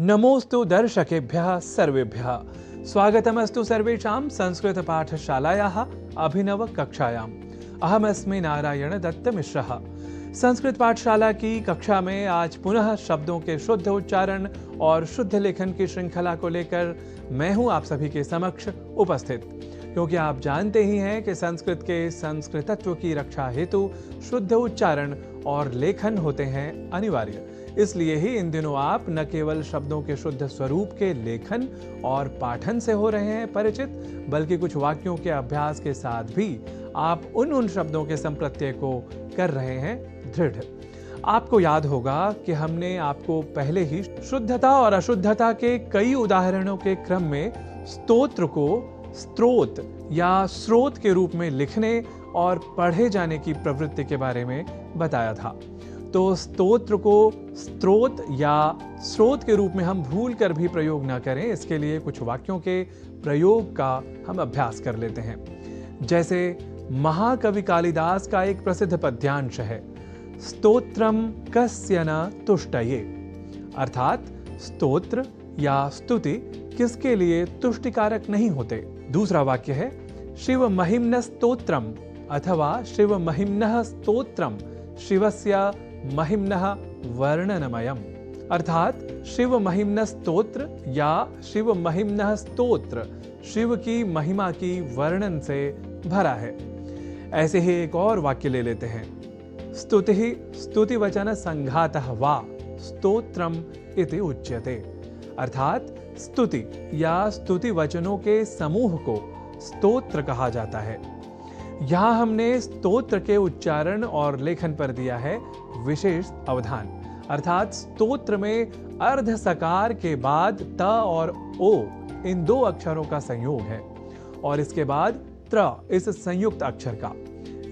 नमोस्तु दर्शकेभ्यः सर्वेभ्यः स्वागतमस्तु सर्वेषां संस्कृतपाठशालायाः अभिनवकक्षायाम्। अहमस्मि नारायण दत्त मिश्रः। संस्कृत पाठशाला की कक्षा में आज पुनः शब्दों के शुद्ध उच्चारण और शुद्ध लेखन की श्रृंखला को लेकर मैं हूं आप सभी के समक्ष उपस्थित। क्योंकि आप जानते ही हैं कि संस्कृत के संस्कृतत्व की रक्षा हेतु शुद्ध उच्चारण और लेखन होते हैं अनिवार्य। इसलिए ही इन दिनों आप न केवल शब्दों के शुद्ध स्वरूप के लेखन और पाठन से हो रहे हैं परिचित, बल्कि कुछ वाक्यों के अभ्यास के साथ भी आप उन शब्दों के संप्रत्यय को कर रहे हैं दृढ़। आपको याद होगा कि हमने आपको पहले ही शुद्धता और अशुद्धता के कई उदाहरणों के क्रम में स्तोत्र को स्त्रोत या स्रोत के रूप में लिखने और पढ़े जाने की प्रवृत्ति के बारे में बताया था। तो स्तोत्र को स्त्रोत या स्रोत के रूप में हम भूल कर भी प्रयोग न करें, इसके लिए कुछ वाक्यों के प्रयोग का हम अभ्यास कर लेते हैं। जैसे महाकवि कालिदास का एक प्रसिद्ध पद्यांश है, स्तोत्रम कस्य न तुष्टये, अर्थात स्तोत्र या स्तुति किसके लिए तुष्टिकारक नहीं होते। दूसरा वाक्य है शिव महिम्न स्तोत्रम अथवा शिव महिम्नः स्तोत्रम शिवस्य महिम्नः वर्णनमयम्, अर्थात शिव महिम्न स्तोत्र या शिव महिम्नः स्तोत्र शिव की महिमा की वर्णन से भरा है। ऐसे ही एक और वाक्य ले लेते हैं, स्तुतिः स्तुतिवचन संघातः वा स्तोत्रम इति उच्यते, अर्थात स्तुति या स्तुति वचनों के समूह को स्तोत्र कहा जाता है। यहां हमने स्तोत्र के उच्चारण और लेखन पर दिया है विशेष अवधान, अर्थात स्तोत्र में अर्ध सकार के बाद त और ओ इन दो अक्षरों का संयोग है और इसके बाद त्र इस संयुक्त अक्षर का।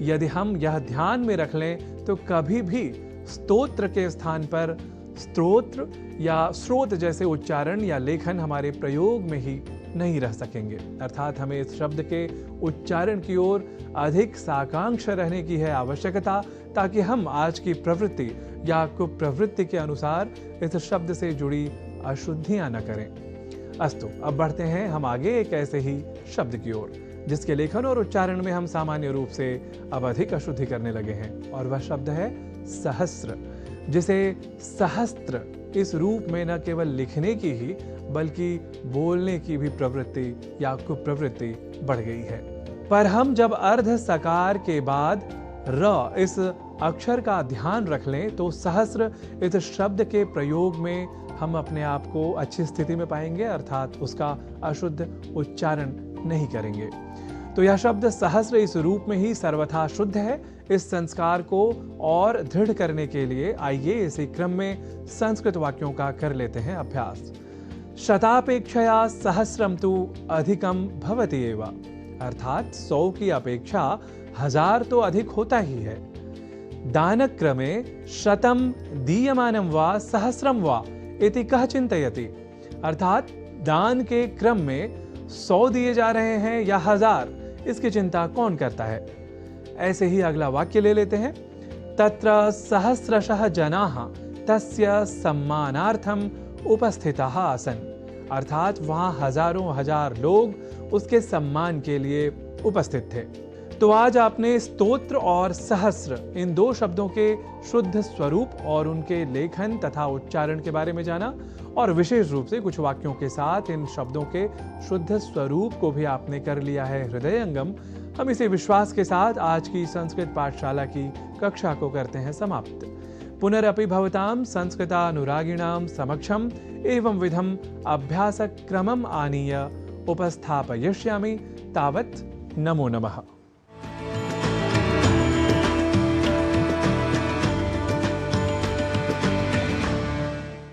यदि हम यह ध्यान में रख लें तो कभी भी स्तोत्र के स्थान पर स्तोत्र या स्रोत जैसे उच्चारण या लेखन हमारे प्रयोग में ही नहीं रह सकेंगे। अर्थात हमें इस शब्द के उच्चारण की ओर अधिक साकांक्ष रहने की है आवश्यकता, ताकि हम आज की प्रवृत्ति या कुप्रवृत्ति के अनुसार इस शब्द से जुड़ी अशुद्धियां न करें। अस्तु, अब बढ़ते हैं हम आगे एक ऐसे ही शब्द की ओर जिसके लेखन और उच्चारण में हम सामान्य रूप से अब अधिक अशुद्धि करने लगे हैं, और वह शब्द है सहस्र, जिसे सहस्त्र इस रूप में न केवल लिखने की ही बल्कि बोलने की भी प्रवृत्ति या कुप्रवृत्ति बढ़ गई है। पर हम जब अर्ध सकार के बाद र इस अक्षर का ध्यान रख लें तो सहस्र इस शब्द के प्रयोग में हम अपने आप को अच्छी स्थिति में पाएंगे, अर्थात उसका अशुद्ध उच्चारण नहीं करेंगे। तो यह शब्द सहस्र इस रूप में ही सर्वथा शुद्ध है। इस संस्कार को और दृढ़ करने के लिए आइए इसी क्रम में संस्कृत वाक्यों का कर लेते हैं अभ्यास। शतापेक्षया सहस्रम तु अधिकम भवति एव, अर्थात 100 की अपेक्षा 1000 तो अधिक होता ही है। दानक्रमे शतम दीयमानं वा सहस्रम वा इति कः चिन्तयति, अर्थात दान के क्रम में 100 दिए जा रहे हैं या 1000, इसकी चिंता कौन करता है। ऐसे ही अगला वाक्य ले लेते हैं, तत्र सहस्रशः जनाः तस्य सम्मानार्थम उपस्थिताः आसन्, अर्थात वहां हजारों हजार लोग उसके सम्मान के लिए उपस्थित थे। तो आज आपने स्तोत्र और सहस्र इन दो शब्दों के शुद्ध स्वरूप और उनके लेखन तथा उच्चारण के बारे में जाना, और विशेष रूप से कुछ वाक्यों के साथ इन शब्दों के शुद्ध स्वरूप को भी आपने कर लिया है हृदयंगम। हम इसी विश्वास के साथ आज की संस्कृत पाठशाला की कक्षा को करते हैं समाप्त। पुनरपि भवतां संस्कृतानुरागिणां समक्षम एवं विधम अभ्यासक्रमम् आनीय उपस्थापयिष्यामि। तावत् नमो नमः।